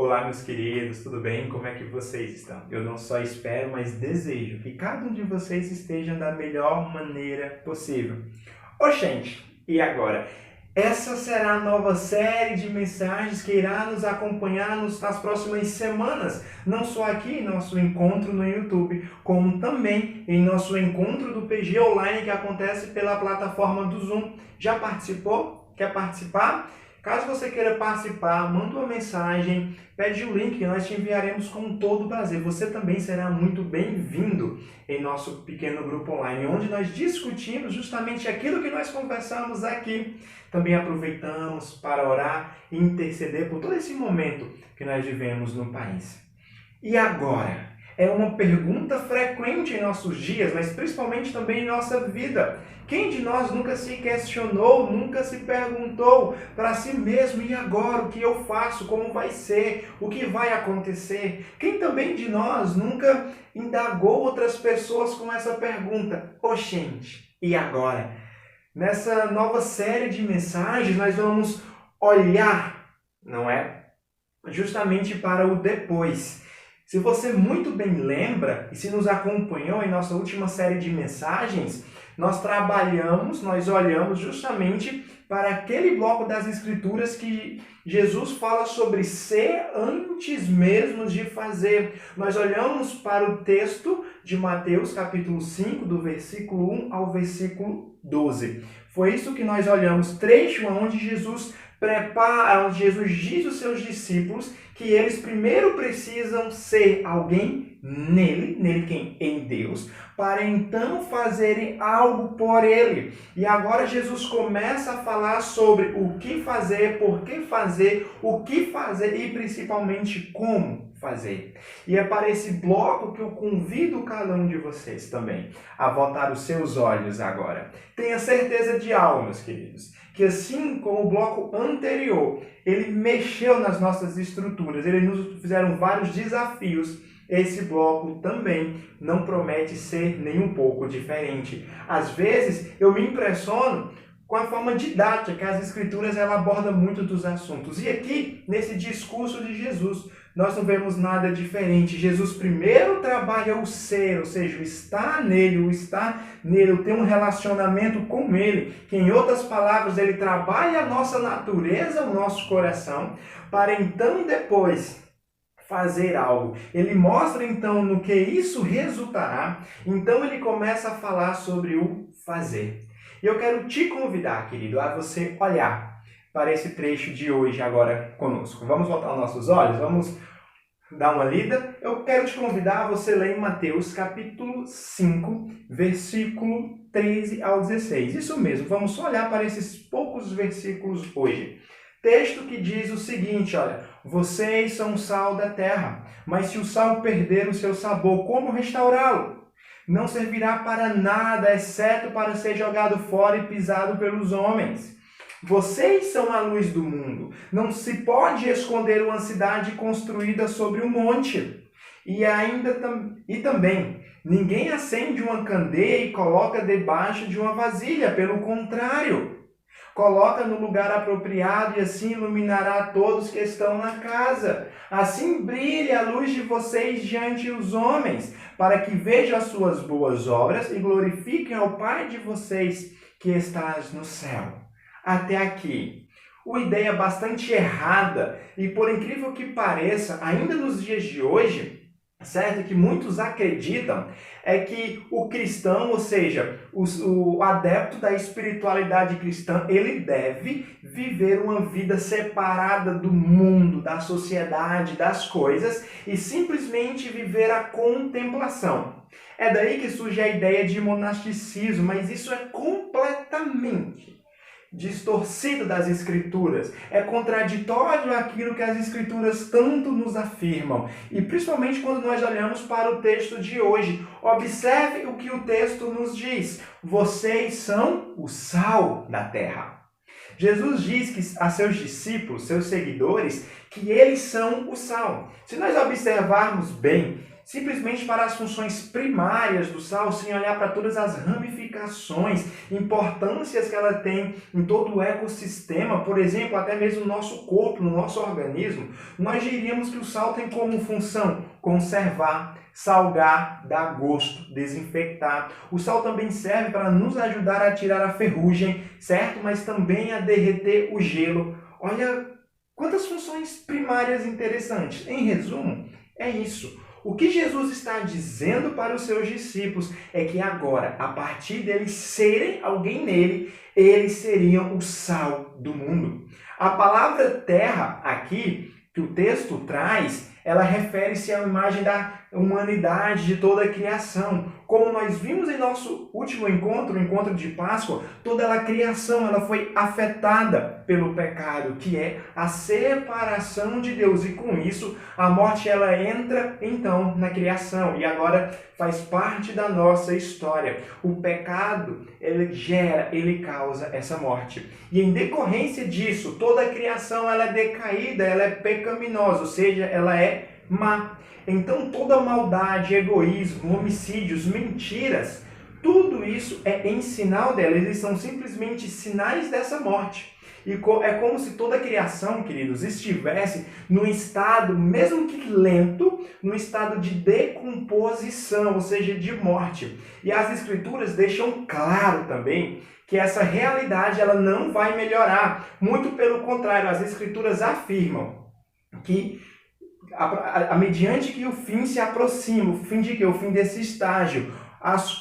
Olá, meus queridos, tudo bem? Como é que vocês estão? Eu não só espero, mas desejo que cada um de vocês esteja da melhor maneira possível. Gente, e agora? Essa será a nova série de mensagens que irá nos acompanhar nas próximas semanas, não só aqui em nosso encontro no YouTube, como também em nosso encontro do PG Online que acontece pela plataforma do Zoom. Já participou? Quer participar? Caso você queira participar, manda uma mensagem, pede o link que nós te enviaremos com todo prazer. Você também será muito bem-vindo em nosso pequeno grupo online, onde nós discutimos justamente aquilo que nós conversamos aqui. Também aproveitamos para orar e interceder por todo esse momento que nós vivemos no país. E agora? É uma pergunta frequente em nossos dias, mas principalmente também em nossa vida. Quem de nós nunca se questionou, nunca se perguntou para si mesmo, e agora, o que eu faço, como vai ser, o que vai acontecer? Quem também de nós nunca indagou outras pessoas com essa pergunta? Gente, e agora? Nessa nova série de mensagens, nós vamos olhar, não é? Justamente para o depois. Se você muito bem lembra, e se nos acompanhou em nossa última série de mensagens, nós olhamos justamente para aquele bloco das Escrituras que Jesus fala sobre ser antes mesmo de fazer. Nós olhamos para o texto de Mateus, capítulo 5, do versículo 1 ao versículo 12. Foi isso que nós olhamos, trecho onde Jesus diz aos seus discípulos que eles primeiro precisam ser alguém nele quem? Em Deus, para então fazerem algo por ele. E agora Jesus começa a falar sobre o que fazer, por que fazer, o que fazer e principalmente como fazer. E é para esse bloco que eu convido cada um de vocês também a voltar os seus olhos agora. Tenha certeza de algo, meus queridos, que assim como o bloco anterior, ele mexeu nas nossas estruturas, ele nos fizeram vários desafios. Esse bloco também não promete ser nem um pouco diferente. Às vezes, eu me impressiono com a forma didática que as Escrituras ela aborda muito dos assuntos. E aqui, nesse discurso de Jesus, nós não vemos nada diferente. Jesus primeiro trabalha o ser, ou seja, o estar nele, o ter um relacionamento com ele, que em outras palavras, ele trabalha a nossa natureza, o nosso coração, para então depois fazer algo. Ele mostra então no que isso resultará, então ele começa a falar sobre o fazer. E eu quero te convidar, querido, a você olhar para esse trecho de hoje agora conosco. Vamos voltar os nossos olhos? Vamos dar uma lida? Eu quero te convidar a você ler em Mateus capítulo 5, versículo 13 ao 16. Isso mesmo, vamos só olhar para esses poucos versículos hoje. Texto que diz o seguinte, olha, vocês são o sal da terra, mas se o sal perder o seu sabor, como restaurá-lo? Não servirá para nada, exceto para ser jogado fora e pisado pelos homens. Vocês são a luz do mundo. Não se pode esconder uma cidade construída sobre um monte. E também, ninguém acende uma candeia e coloca debaixo de uma vasilha. Pelo contrário, coloca no lugar apropriado e assim iluminará todos que estão na casa. Assim brilhe a luz de vocês diante dos homens, para que vejam as suas boas obras e glorifiquem ao Pai de vocês que está no céu. Até aqui. Uma ideia bastante errada e, por incrível que pareça, ainda nos dias de hoje, certo? Que muitos acreditam é que o cristão, ou seja, o adepto da espiritualidade cristã, ele deve viver uma vida separada do mundo, da sociedade, das coisas e simplesmente viver a contemplação. É daí que surge a ideia de monasticismo, mas isso é completamente distorcido das Escrituras. É contraditório àquilo que as Escrituras tanto nos afirmam. E principalmente quando nós olhamos para o texto de hoje. Observe o que o texto nos diz. Vocês são o sal da terra. Jesus diz a seus discípulos, seus seguidores, que eles são o sal. Se nós observarmos bem, simplesmente para as funções primárias do sal, sem olhar para todas as ramificações, importâncias que ela tem em todo o ecossistema, por exemplo, até mesmo no nosso corpo, no nosso organismo, nós diríamos que o sal tem como função conservar, salgar, dar gosto, desinfectar. O sal também serve para nos ajudar a tirar a ferrugem, certo? Mas também a derreter o gelo. Olha quantas funções primárias interessantes. Em resumo, é isso. O que Jesus está dizendo para os seus discípulos é que agora, a partir deles serem alguém nele, eles seriam o sal do mundo. A palavra terra aqui, que o texto traz, ela refere-se à imagem da humanidade, de toda a criação. Como nós vimos em nosso último encontro, o encontro de Páscoa, toda a criação ela foi afetada pelo pecado, que é a separação de Deus. E com isso, a morte ela entra então na criação e agora faz parte da nossa história. O pecado, ele causa essa morte. E em decorrência disso, toda a criação ela é decaída, ela é pecaminosa, ou seja, ela é má. Então toda maldade, egoísmo, homicídios, mentiras, tudo isso é em sinal dela. Eles são simplesmente sinais dessa morte. E é como se toda a criação, queridos, estivesse num estado, mesmo que lento, num estado de decomposição, ou seja, de morte. E as Escrituras deixam claro também que essa realidade ela não vai melhorar. Muito pelo contrário, as Escrituras afirmam que mediante que o fim se aproxima, o fim de quê? O fim desse estágio.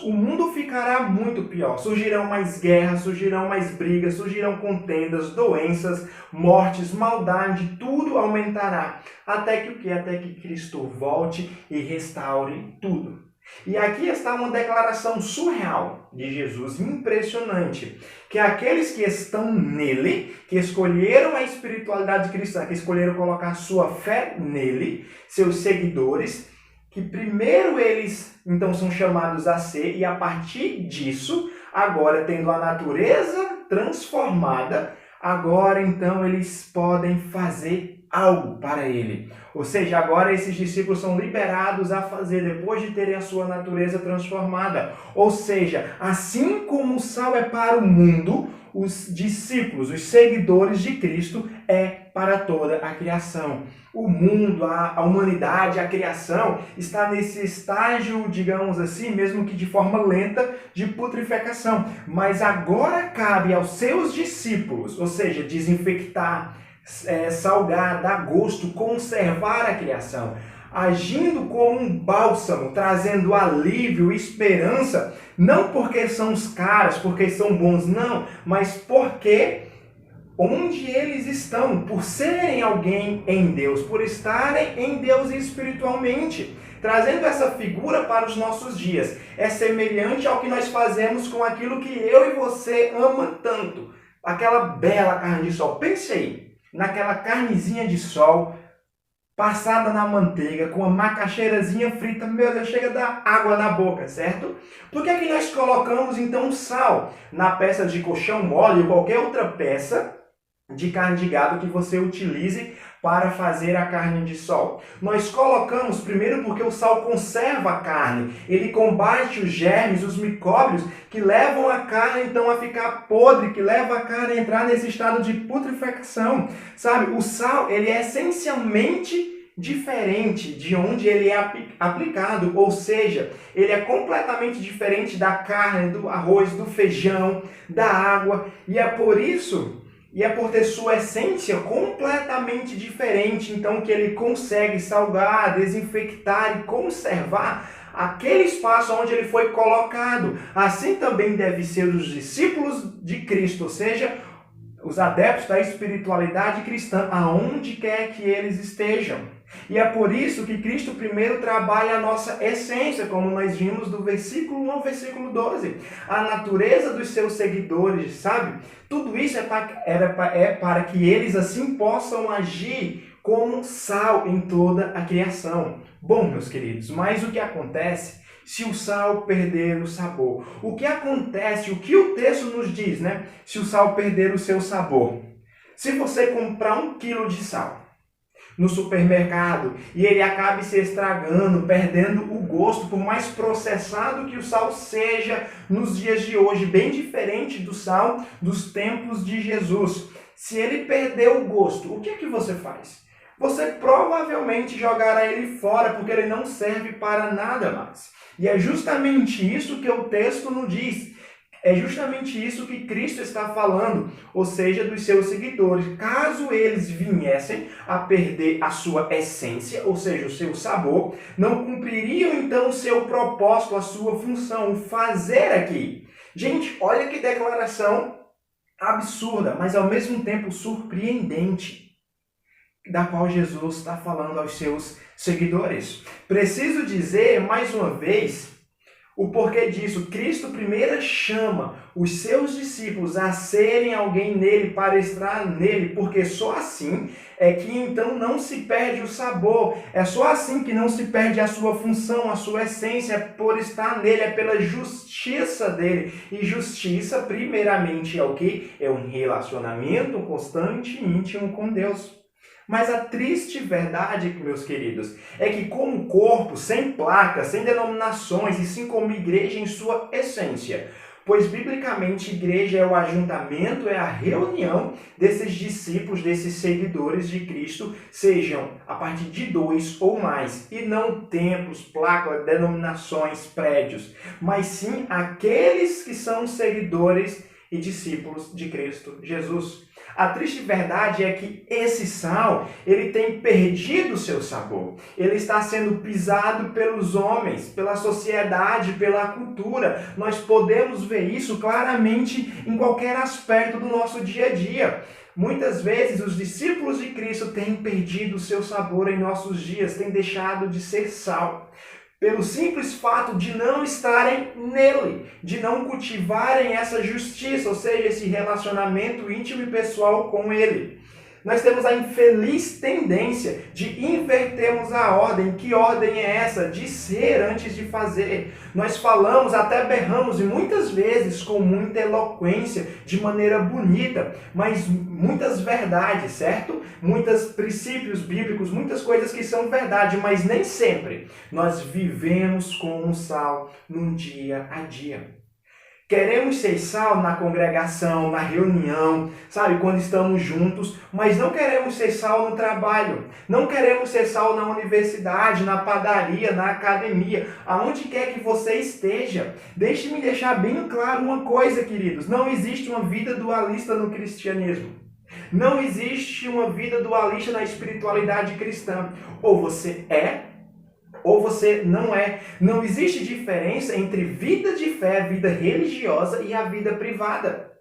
O mundo ficará muito pior. Surgirão mais guerras, surgirão mais brigas, surgirão contendas, doenças, mortes, maldade, tudo aumentará. Até que o quê? Até que Cristo volte e restaure tudo. E aqui está uma declaração surreal de Jesus, impressionante, que aqueles que estão nele, que escolheram a espiritualidade cristã, que escolheram colocar sua fé nele, seus seguidores, que primeiro eles então são chamados a ser, e a partir disso, agora tendo a natureza transformada, agora então eles podem fazer algo para ele. Ou seja, agora esses discípulos são liberados a fazer depois de terem a sua natureza transformada. Ou seja, assim como o sal é para o mundo, os discípulos, os seguidores de Cristo é para toda a criação. O mundo, a humanidade, a criação está nesse estágio, digamos assim, mesmo que de forma lenta, de putrefação. Mas agora cabe aos seus discípulos, ou seja, desinfectar, salgar, dar gosto, conservar a criação, agindo como um bálsamo, trazendo alívio, esperança, não porque são os caras, porque são bons, não, mas porque onde eles estão, por serem alguém em Deus, por estarem em Deus espiritualmente, trazendo essa figura para os nossos dias, é semelhante ao que nós fazemos com aquilo que eu e você ama tanto, aquela bela carne de sol. Pense aí, naquela carnezinha de sol, passada na manteiga, com uma macaxeirazinha frita, meu Deus, chega a dar água na boca, certo? Por que é que nós colocamos então sal na peça de colchão mole ou qualquer outra peça de carne de gado que você utilize para fazer a carne de sol? Nós colocamos primeiro porque o sal conserva a carne, ele combate os germes, os micróbios que levam a carne então a ficar podre, que leva a carne a entrar nesse estado de putrefação, sabe? O sal, ele é essencialmente diferente de onde ele é aplicado, ou seja, ele é completamente diferente da carne, do arroz, do feijão, da água, e é por isso, e é por ter sua essência completamente diferente, então que ele consegue salgar, desinfectar e conservar aquele espaço onde ele foi colocado. Assim também deve ser os discípulos de Cristo, ou seja, os adeptos da espiritualidade cristã, aonde quer que eles estejam. E é por isso que Cristo primeiro trabalha a nossa essência, como nós vimos do versículo 1 ao versículo 12. A natureza dos seus seguidores, sabe? Tudo isso é para que eles assim possam agir como sal em toda a criação. Bom, meus queridos, mas o que acontece se o sal perder o sabor? O que acontece, o que o texto nos diz, né? Se o sal perder o seu sabor. Se você comprar 1 quilo de sal, no supermercado e ele acabe se estragando, perdendo o gosto, por mais processado que o sal seja nos dias de hoje, bem diferente do sal dos tempos de Jesus. Se ele perdeu o gosto, o que é que você faz? Você provavelmente jogará ele fora, porque ele não serve para nada mais. E é justamente isso que o texto nos diz. É justamente isso que Cristo está falando, ou seja, dos seus seguidores. Caso eles viessem a perder a sua essência, ou seja, o seu sabor, não cumpririam então o seu propósito, a sua função, o fazer aqui. Gente, olha que declaração absurda, mas ao mesmo tempo surpreendente, da qual Jesus está falando aos seus seguidores. Preciso dizer, mais uma vez, o porquê disso. Cristo primeiro chama os seus discípulos a serem alguém nele, para estar nele, porque só assim é que então não se perde o sabor. É só assim que não se perde a sua função, a sua essência, por estar nele, é pela justiça dele. E justiça, primeiramente, é o quê? É um relacionamento constante e íntimo com Deus. Mas a triste verdade, meus queridos, é que como corpo, sem placas, sem denominações, e sim como igreja em sua essência, pois biblicamente igreja é o ajuntamento, é a reunião desses discípulos, desses seguidores de Cristo, sejam a partir de 2 ou mais, e não templos, placas, denominações, prédios, mas sim aqueles que são seguidores e discípulos de Cristo Jesus. A triste verdade é que esse sal, ele tem perdido o seu sabor. Ele está sendo pisado pelos homens, pela sociedade, pela cultura. Nós podemos ver isso claramente em qualquer aspecto do nosso dia a dia. Muitas vezes os discípulos de Cristo têm perdido o seu sabor em nossos dias, têm deixado de ser sal. Pelo simples fato de não estarem nele, de não cultivarem essa justiça, ou seja, esse relacionamento íntimo e pessoal com ele. Nós temos a infeliz tendência de invertermos a ordem. Que ordem é essa? De ser antes de fazer. Nós falamos, até berramos, e muitas vezes com muita eloquência, de maneira bonita, mas muitas verdades, certo? Muitos princípios bíblicos, muitas coisas que são verdade, mas nem sempre nós vivemos como sal num dia a dia. Queremos ser sal na congregação, na reunião, sabe, quando estamos juntos, mas não queremos ser sal no trabalho, não queremos ser sal na universidade, na padaria, na academia, aonde quer que você esteja. Deixe-me deixar bem claro uma coisa, queridos, não existe uma vida dualista no cristianismo. Não existe uma vida dualista na espiritualidade cristã. Ou você é, ou você não é. Não existe diferença entre vida de fé, vida religiosa e a vida privada.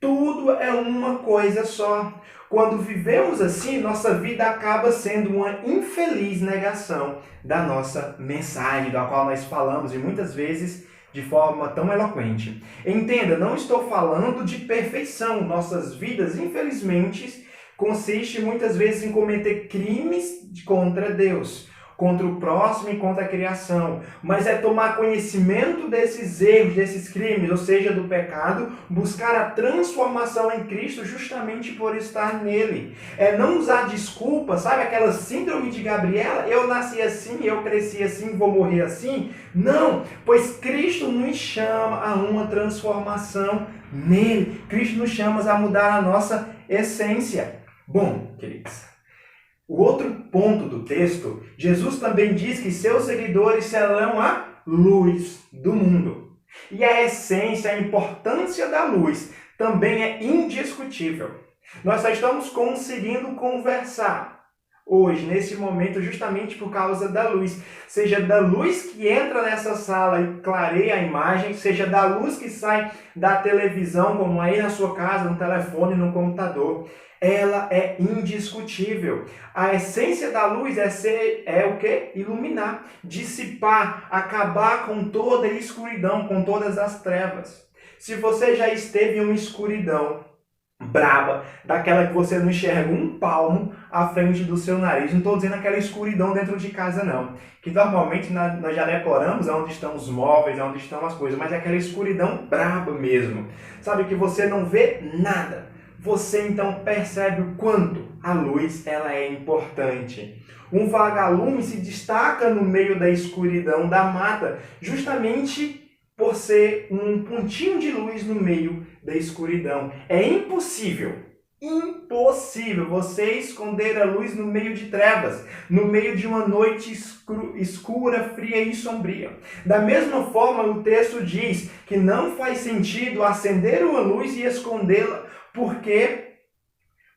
Tudo é uma coisa só. Quando vivemos assim, nossa vida acaba sendo uma infeliz negação da nossa mensagem, da qual nós falamos e muitas vezes de forma tão eloquente. Entenda, não estou falando de perfeição. Nossas vidas, infelizmente, consistem muitas vezes em cometer crimes contra Deus, contra o próximo e contra a criação. Mas é tomar conhecimento desses erros, desses crimes, ou seja, do pecado, buscar a transformação em Cristo justamente por estar nele. É não usar desculpa, sabe aquela síndrome de Gabriela? Eu nasci assim, eu cresci assim, vou morrer assim? Não, pois Cristo nos chama a uma transformação nele. Cristo nos chama a mudar a nossa essência. Bom, queridos, o outro ponto do texto, Jesus também diz que seus seguidores serão a luz do mundo. E a essência, a importância da luz também é indiscutível. Nós só estamos conseguindo conversar hoje, nesse momento, justamente por causa da luz. Seja da luz que entra nessa sala e clareia a imagem, seja da luz que sai da televisão, como aí na sua casa, no telefone, no computador. Ela é indiscutível. A essência da luz é o quê? Iluminar, dissipar, acabar com toda a escuridão, com todas as trevas. Se você já esteve em uma escuridão braba, daquela que você não enxerga um palmo à frente do seu nariz, não estou dizendo aquela escuridão dentro de casa não, que normalmente nós já decoramos onde estão os móveis, onde estão as coisas, mas é aquela escuridão braba mesmo, sabe, que você não vê nada. Você então percebe o quanto a luz ela é importante. Um vagalume se destaca no meio da escuridão da mata, justamente por ser um pontinho de luz no meio da escuridão. É impossível você esconder a luz no meio de trevas, no meio de uma noite escura, fria e sombria. Da mesma forma, o texto diz que não faz sentido acender uma luz e escondê-la. Por quê?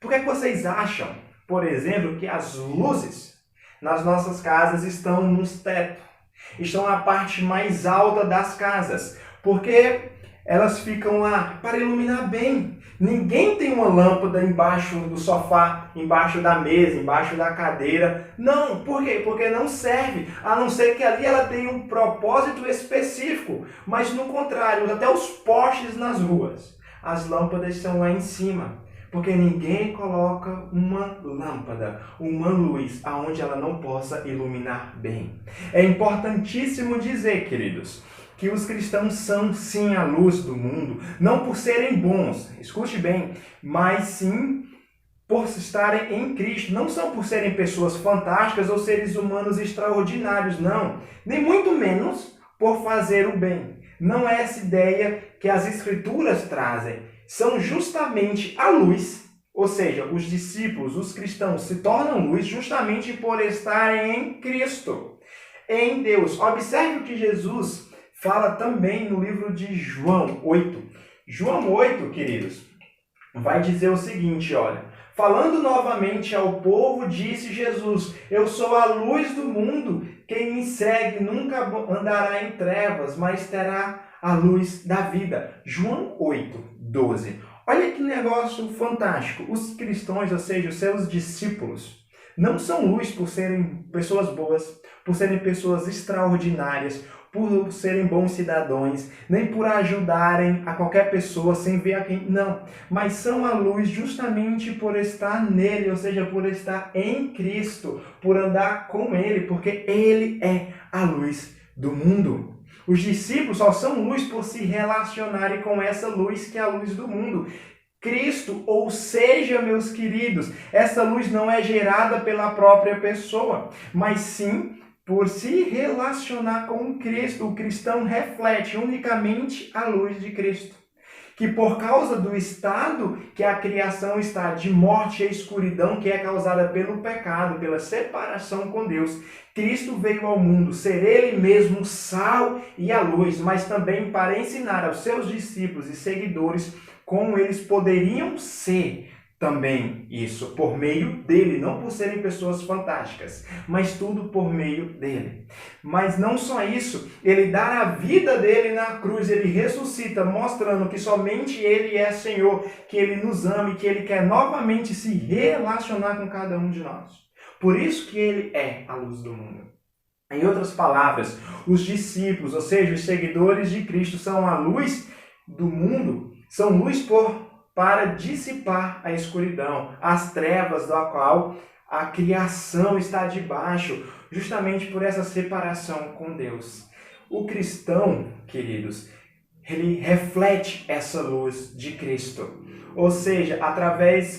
Por que vocês acham, por exemplo, que as luzes nas nossas casas estão nos tetos? Estão na parte mais alta das casas? Porque elas ficam lá para iluminar bem. Ninguém tem uma lâmpada embaixo do sofá, embaixo da mesa, embaixo da cadeira. Não, por quê? Porque não serve, a não ser que ali ela tenha um propósito específico. Mas no contrário, até os postes nas ruas, as lâmpadas estão lá em cima. Porque ninguém coloca uma lâmpada, uma luz, aonde ela não possa iluminar bem. É importantíssimo dizer, queridos, que os cristãos são sim a luz do mundo, não por serem bons, escute bem, mas sim por estarem em Cristo. Não são por serem pessoas fantásticas ou seres humanos extraordinários, não. Nem muito menos por fazer o bem. Não é essa ideia que as Escrituras trazem. São justamente a luz, ou seja, os discípulos, os cristãos, se tornam luz justamente por estarem em Cristo, em Deus. Observe o que Jesus fala também no livro de João 8. João 8, queridos, vai dizer o seguinte, olha. Falando novamente ao povo, disse Jesus: eu sou a luz do mundo, quem me segue nunca andará em trevas, mas terá a luz da vida. João 8:12. Olha que negócio fantástico. Os cristãos, ou seja, os seus discípulos, não são luz por serem pessoas boas, por serem pessoas extraordinárias, por serem bons cidadãos, nem por ajudarem a qualquer pessoa sem ver a quem. Não, mas são a luz justamente por estar nele, ou seja, por estar em Cristo, por andar com ele, porque ele é a luz do mundo. Os discípulos só são luz por se relacionarem com essa luz que é a luz do mundo. Cristo, ou seja, meus queridos, essa luz não é gerada pela própria pessoa, mas sim por se relacionar com Cristo. O cristão reflete unicamente a luz de Cristo. Que por causa do estado que a criação está de morte e escuridão, que é causada pelo pecado, pela separação com Deus, Cristo veio ao mundo ser ele mesmo o sal e a luz, mas também para ensinar aos seus discípulos e seguidores como eles poderiam ser também isso, por meio dele, não por serem pessoas fantásticas, mas tudo por meio dele. Mas não só isso, ele dá a vida dele na cruz, ele ressuscita, mostrando que somente ele é Senhor, que ele nos ama e que ele quer novamente se relacionar com cada um de nós. Por isso que ele é a luz do mundo. Em outras palavras, os discípulos, ou seja, os seguidores de Cristo, são a luz do mundo, são luz para dissipar a escuridão, as trevas da qual a criação está debaixo, justamente por essa separação com Deus. O cristão, queridos, ele reflete essa luz de Cristo. Ou seja,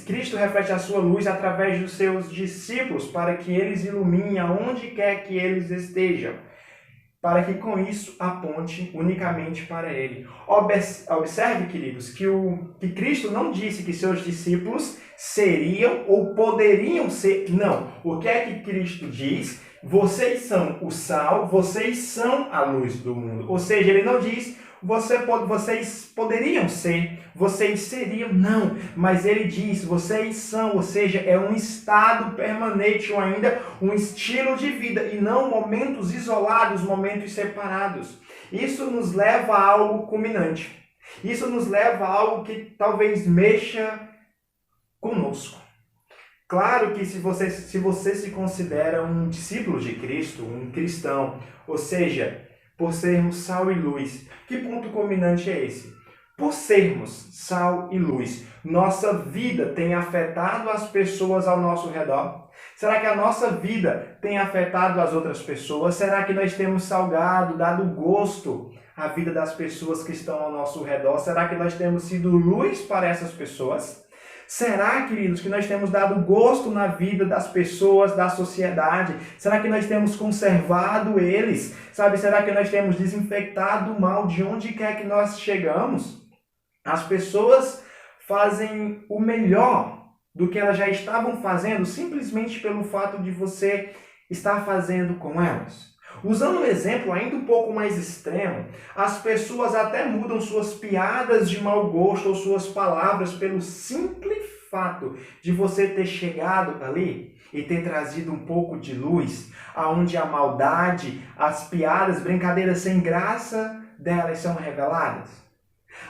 Cristo reflete a sua luz através dos seus discípulos, para que eles iluminem aonde quer que eles estejam, para que com isso aponte unicamente para ele. Observe, queridos, que Cristo não disse que seus discípulos seriam ou poderiam ser. Não. O que é que Cristo diz? Vocês são o sal, vocês são a luz do mundo. Ou seja, ele não diz vocês poderiam ser, vocês seriam, não. Mas ele diz, vocês são, ou seja, é um estado permanente ou ainda um estilo de vida e não momentos isolados, momentos separados. Isso nos leva a algo culminante. Isso nos leva a algo que talvez mexa conosco. Claro que se você se considera um discípulo de Cristo, um cristão, ou seja, por sermos sal e luz. Que ponto culminante é esse? Por sermos sal e luz, nossa vida tem afetado as pessoas ao nosso redor? Será que a nossa vida tem afetado as outras pessoas? Será que nós temos salgado, dado gosto à vida das pessoas que estão ao nosso redor? Será que nós temos sido luz para essas pessoas? Será, queridos, que nós temos dado gosto na vida das pessoas, da sociedade? Será que nós temos conservado eles? Sabe, será que nós temos desinfectado o mal de onde quer que nós chegamos? As pessoas fazem o melhor do que elas já estavam fazendo simplesmente pelo fato de você estar fazendo com elas. Usando um exemplo ainda um pouco mais extremo, as pessoas até mudam suas piadas de mau gosto ou suas palavras pelo simples fato de você ter chegado ali e ter trazido um pouco de luz, aonde a maldade, as piadas, brincadeiras sem graça delas são reveladas.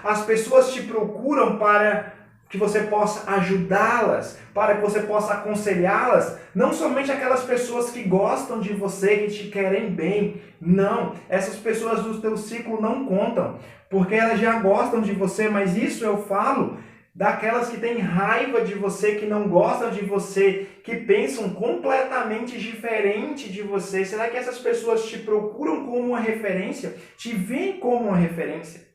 As pessoas te procuram para que você possa ajudá-las, para que você possa aconselhá-las, não somente aquelas pessoas que gostam de você, que te querem bem. Não, essas pessoas do teu ciclo não contam, porque elas já gostam de você, mas isso eu falo daquelas que têm raiva de você, que não gostam de você, que pensam completamente diferente de você. Será que essas pessoas te procuram como uma referência? Te veem como uma referência?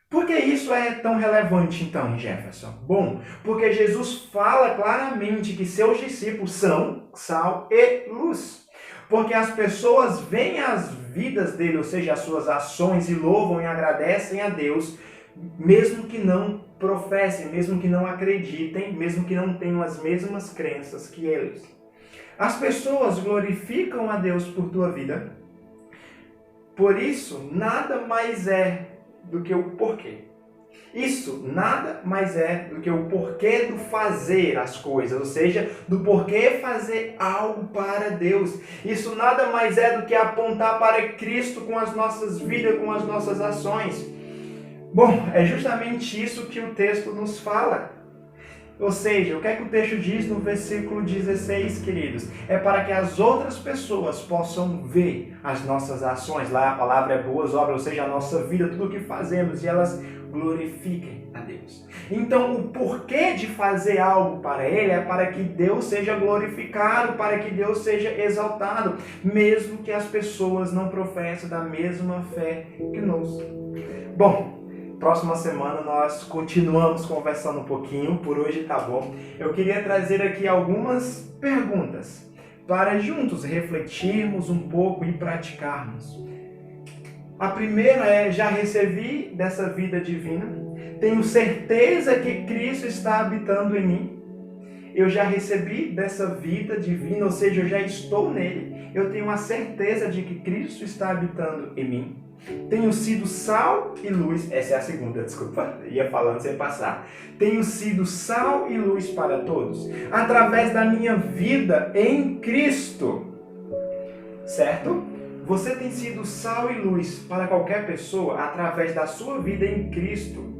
Por que isso é tão relevante, então, Jefferson? Bom, porque Jesus fala claramente que seus discípulos são sal e luz. Porque as pessoas veem as vidas dele, ou seja, as suas ações, e louvam e agradecem a Deus, mesmo que não professem, mesmo que não acreditem, mesmo que não tenham as mesmas crenças que eles. As pessoas glorificam a Deus por tua vida. Por isso, nada mais é do que o porquê. Isso nada mais é do que o porquê do fazer as coisas, ou seja, do porquê fazer algo para Deus. Isso nada mais é do que apontar para Cristo com as nossas vidas, com as nossas ações. Bom, é justamente isso que o texto nos fala. Ou seja, o que é que o texto diz no versículo 16, queridos? É para que as outras pessoas possam ver as nossas ações. Lá a palavra é boas obras, ou seja, a nossa vida, tudo o que fazemos, e elas glorifiquem a Deus. Então, o porquê de fazer algo para Ele é para que Deus seja glorificado, para que Deus seja exaltado, mesmo que as pessoas não professem da mesma fé que nós. Bom, próxima semana nós continuamos conversando um pouquinho, por hoje tá bom. Eu queria trazer aqui algumas perguntas para juntos refletirmos um pouco e praticarmos. A primeira é: já recebi dessa vida divina? Tenho certeza que Cristo está habitando em mim? Eu já recebi dessa vida divina, ou seja, eu já estou nele. Eu tenho a certeza de que Cristo está habitando em mim. Tenho sido sal e luz. Essa é a segunda, desculpa, ia falando sem passar. Tenho sido sal e luz para todos, através da minha vida em Cristo. Certo? Você tem sido sal e luz para qualquer pessoa através da sua vida em Cristo.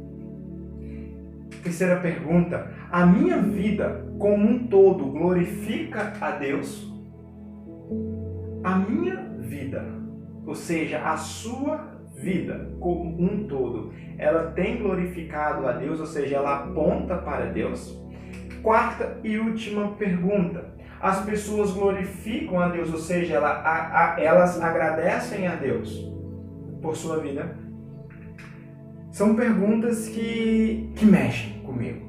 Terceira pergunta: a minha vida como um todo glorifica a Deus? A minha vida, ou seja, a sua vida como um todo, ela tem glorificado a Deus, ou seja, ela aponta para Deus? Quarta e última pergunta: as pessoas glorificam a Deus, ou seja, elas agradecem a Deus por sua vida? São perguntas que mexem comigo.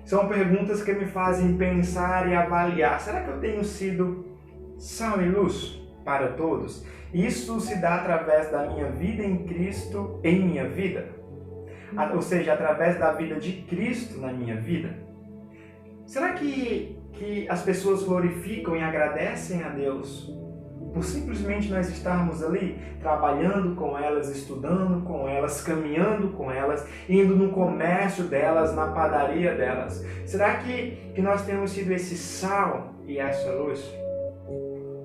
São perguntas que me fazem pensar e avaliar. Será que eu tenho sido sal e luz para todos? Isso se dá através da minha vida em Cristo em minha vida. Ou seja, através da vida de Cristo na minha vida. Será que as pessoas glorificam e agradecem a Deus por simplesmente nós estarmos ali trabalhando com elas, estudando com elas, caminhando com elas, indo no comércio delas, na padaria delas? Será que nós temos sido esse sal e essa luz?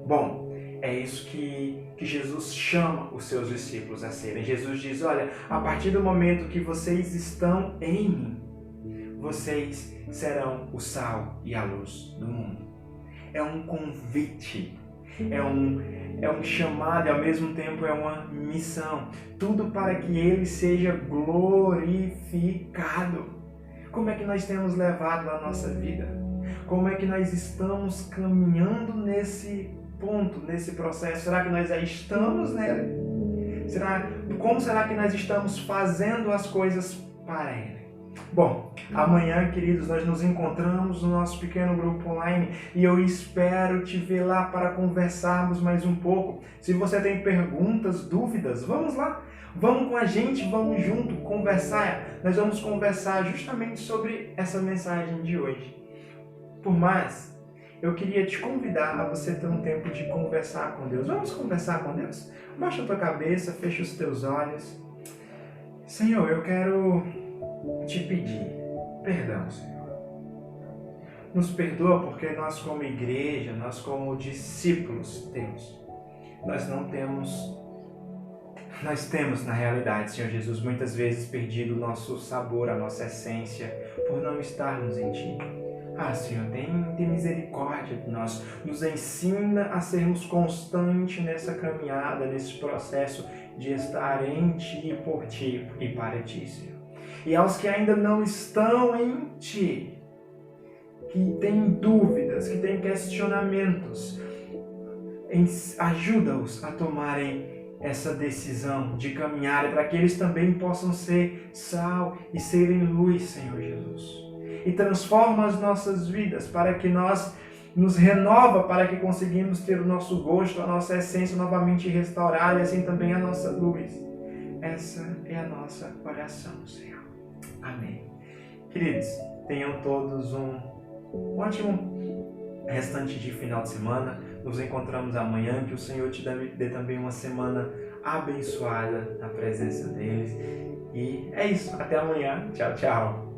Bom, é isso que Jesus chama os seus discípulos a serem. Jesus diz: olha, a partir do momento que vocês estão em mim, vocês serão o sal e a luz do mundo. É um convite, é um chamado e ao mesmo tempo é uma missão. Tudo para que Ele seja glorificado. Como é que nós temos levado a nossa vida? Como é que nós estamos caminhando nesse ponto, nesse processo? Será que nós já estamos nele? Como será que nós estamos fazendo as coisas para Ele? Bom, amanhã, queridos, nós nos encontramos no nosso pequeno grupo online e eu espero te ver lá para conversarmos mais um pouco. Se você tem perguntas, dúvidas, vamos lá. Vamos com a gente, vamos junto conversar. Nós vamos conversar justamente sobre essa mensagem de hoje. Por mais, eu queria te convidar a você ter um tempo de conversar com Deus. Vamos conversar com Deus? Baixa a tua cabeça, fecha os teus olhos. Senhor, eu quero te pedir perdão, Senhor. Nos perdoa porque nós como igreja, nós como discípulos teus, nós temos na realidade, Senhor Jesus, muitas vezes perdido o nosso sabor, a nossa essência, por não estarmos em Ti. Senhor, tem misericórdia de nós, nos ensina a sermos constantes nessa caminhada, nesse processo de estar em Ti, por Ti e para Ti, Senhor. E aos que ainda não estão em Ti, que têm dúvidas, que têm questionamentos, ajuda-os a tomarem essa decisão de caminhar para que eles também possam ser sal e serem luz, Senhor Jesus. E transforma as nossas vidas para que nos renova, para que conseguimos ter o nosso gosto, a nossa essência novamente restaurada e assim também a nossa luz. Essa é a nossa oração, Senhor. Amém. Queridos, tenham todos um ótimo restante de final de semana. Nos encontramos amanhã. Que o Senhor te dê também uma semana abençoada na presença deles. E é isso. Até amanhã. Tchau, tchau.